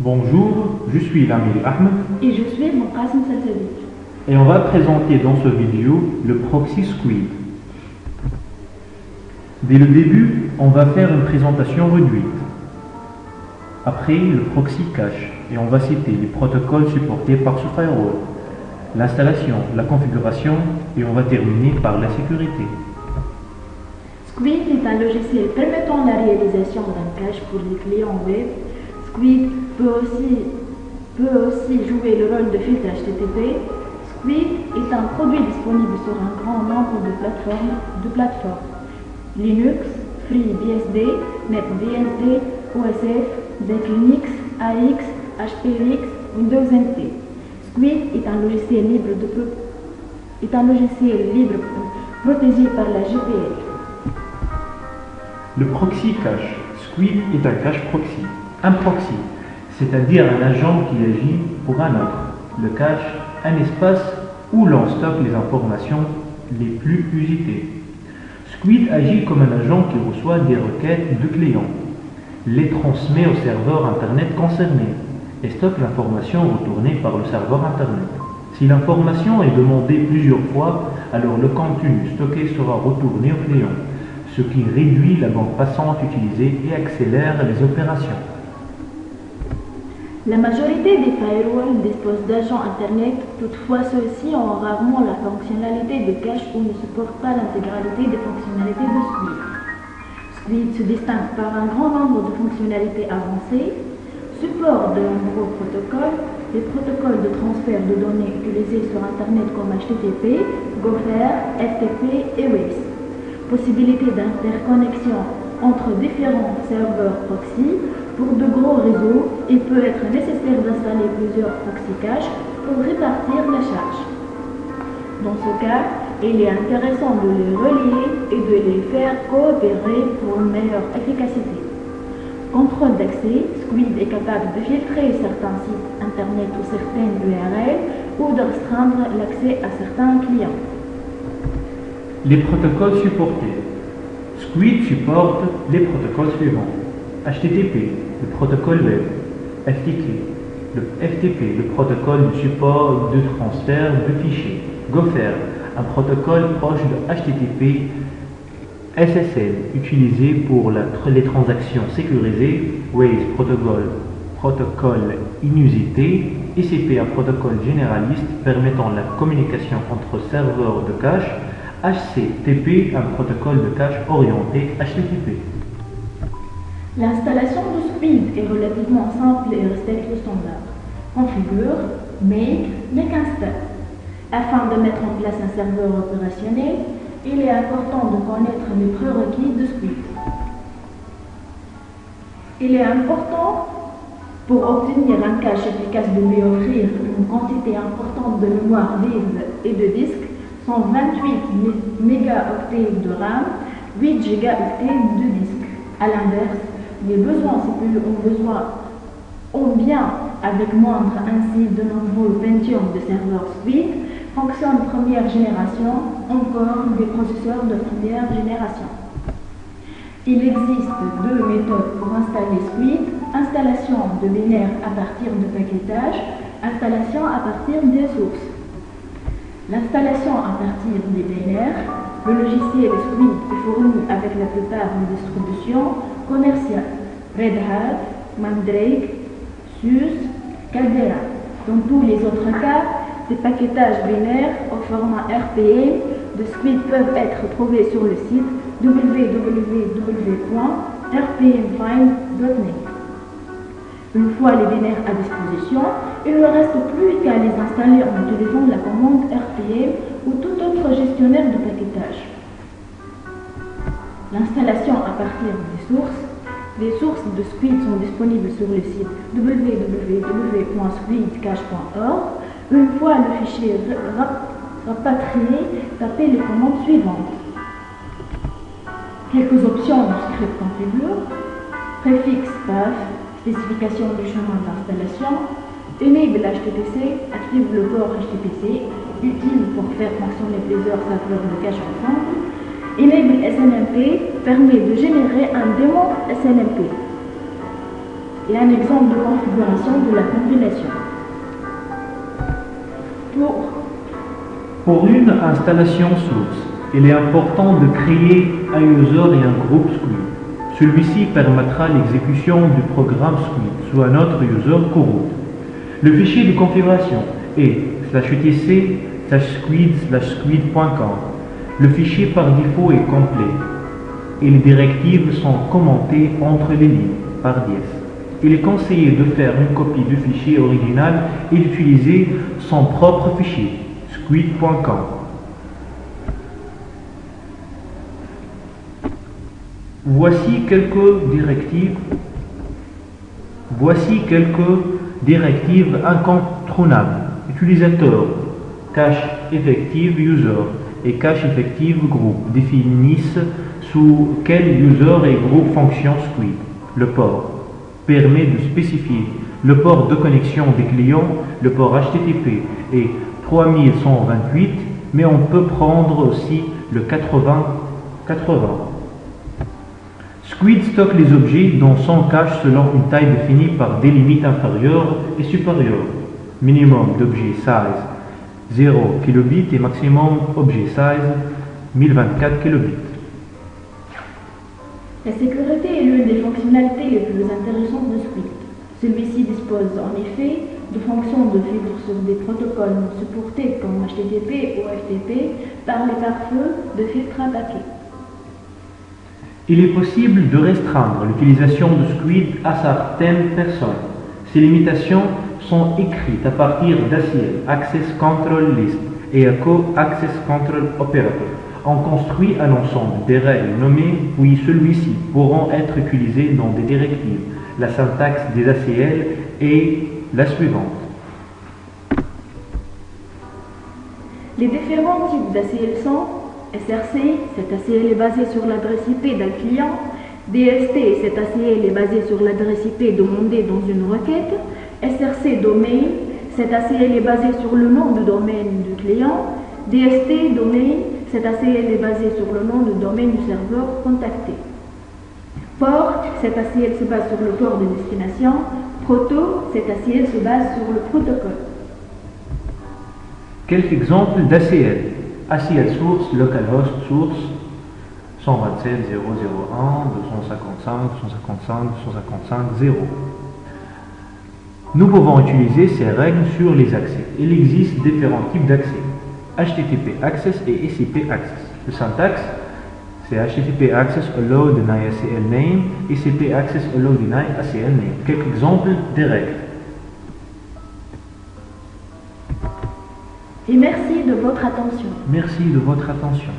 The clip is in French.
Bonjour, je suis Lamil Ahmed Et je suis Moukassim Salsabi. et on va présenter dans ce vidéo le proxy Squid. Dès le début, on va faire une présentation réduite. Après, le proxy cache et on va citer les protocoles supportés par ce firewall, l'installation, la configuration et on va terminer par la sécurité. Squid est un logiciel permettant la réalisation d'un cache pour les clients web. Squid peut aussi jouer le rôle de filtre HTTP. Squid est un produit disponible sur un grand nombre de plateformes. Linux, FreeBSD, NetBSD, OSF, Deck Linux, AX, HPX, Windows NT. Squid est un logiciel libre protégé par la GPL. Le proxy cache. Squid est un cache proxy. Un proxy, c'est-à-dire un agent qui agit pour un autre. Le cache, un espace où l'on stocke les informations les plus usitées. Squid agit comme un agent qui reçoit des requêtes de clients, les transmet au serveur Internet concerné et stocke l'information retournée par le serveur Internet. Si l'information est demandée plusieurs fois, alors le contenu stocké sera retourné au client, ce qui réduit la bande passante utilisée et accélère les opérations. La majorité des firewalls disposent d'agents Internet, toutefois ceux-ci ont rarement la fonctionnalité de cache ou ne supportent pas l'intégralité des fonctionnalités de Squid. Squid se distingue par un grand nombre de fonctionnalités avancées, support de nombreux protocoles, les protocoles de transfert de données utilisés sur Internet comme HTTP, Gopher, FTP et Waves, possibilité d'interconnexion entre différents serveurs proxy. Pour de gros réseaux, il peut être nécessaire d'installer plusieurs proxy caches pour répartir la charge. Dans ce cas, il est intéressant de les relier et de les faire coopérer pour une meilleure efficacité. Contrôle d'accès, Squid est capable de filtrer certains sites Internet ou certaines URL ou de restreindre l'accès à certains clients. Les protocoles supportés. Squid supporte les protocoles suivants. HTTP, le protocole web. FTP, le protocole de support de transfert de fichiers. Gopher, un protocole proche de HTTP. SSL, utilisé pour les transactions sécurisées. Waves, protocole inusité. ICP, un protocole généraliste permettant la communication entre serveurs de cache. HCTP, un protocole de cache orienté HTTP. L'installation de Squid est relativement simple et respecte le standard. Configure, make install. Afin de mettre en place un serveur opérationnel, il est important de connaître les prérequis de Squid. Il est important pour obtenir un cache efficace de lui offrir une quantité importante de mémoire vive et de disque, 128 mégaoctets de RAM, 8 gigaoctets de disque. A l'inverse, les besoins CPU ont bien avec moindre. Ainsi, de nombreux Pentium de serveurs Squid fonctionnent première génération, encore des processeurs de première génération. Il existe deux méthodes pour installer Squid: installation de binaires à partir de paquetage, installation à partir des sources. L'installation à partir des binaires, le logiciel Squid est fourni avec la plupart des distributions commerciales: Red Hat, Mandrake, SUSE, Caldera. Dans tous les autres cas, des paquetages binaires au format RPM de Squid peuvent être trouvés sur le site www.rpmfind.net. Une fois les binaires à disposition, il ne reste plus qu'à les installer en utilisant la commande RPM ou tout autre gestionnaire de paquetage. L'installation à partir des sources. Les sources de Squid sont disponibles sur le site www.squidcache.org. Une fois le fichier rapatrié, tapez les commandes suivantes. Quelques options du script configure: préfixe PAF, spécification du chemin d'installation. Enable HTTP, active le port HTTP, utile pour faire fonctionner plusieurs serveurs de cache ensemble. Enable SNMP permet de générer un démon SNMP. et un exemple de configuration de la compilation. Pour une installation source, il est important de créer un user et un groupe Squid. Celui-ci permettra l'exécution du programme Squid sous un autre user co-root. Le fichier de configuration est /etc/squid/squid.com. Le fichier par défaut est complet et les directives sont commentées entre les lignes par dièse. Il est conseillé de faire une copie du fichier original et d'utiliser son propre fichier, squid.com. Voici quelques directives incontournables. Utilisateur, cache effective user et cache effective groupe définissent sous quel user et groupe fonctionne Squid. Le port permet de spécifier le port de connexion des clients, le port HTTP est 3128, mais on peut prendre aussi le 8080. Squid stocke les objets dans son cache selon une taille définie par des limites inférieures et supérieures. Minimum d'objet size 0 kilobits et maximum objet size 1024 kilobits. La sécurité est l'une des fonctionnalités les plus intéressantes de Squid. Celui-ci dispose en effet de fonctions de filtre sur des protocoles non supportés comme HTTP ou FTP par les pare-feux de filtres attaqués. Il est possible de restreindre l'utilisation de Squid à certaines personnes. Ces limitations sont écrites à partir d'ACL, Access Control List, et ACO, Access Control Operator. On construit un ensemble de règles nommées, puis celui-ci pourront être utilisés dans des directives. La syntaxe des ACL est la suivante. Les différents types d'ACL sont SRC, cet ACL est basé sur l'adresse IP d'un client. DST, cet ACL est basé sur l'adresse IP demandée dans une requête. SRC Domain, cet ACL est basé sur le nom de domaine du client. DST Domain, cet ACL est basé sur le nom de domaine du serveur contacté. Port, cet ACL se base sur le port de destination. Proto, cet ACL se base sur le protocole. Quelques exemples d'ACL. ACL source, localhost source, 127.0.0.1, 255.255.255.0. Nous pouvons utiliser ces règles sur les accès. Il existe différents types d'accès. HTTP Access et ECP Access. Le syntaxe, c'est HTTP Access Allow Deny ACL Name, ECP Access Allow Deny ACL Name. Quelques exemples des règles. Et merci de votre attention. Merci de votre attention.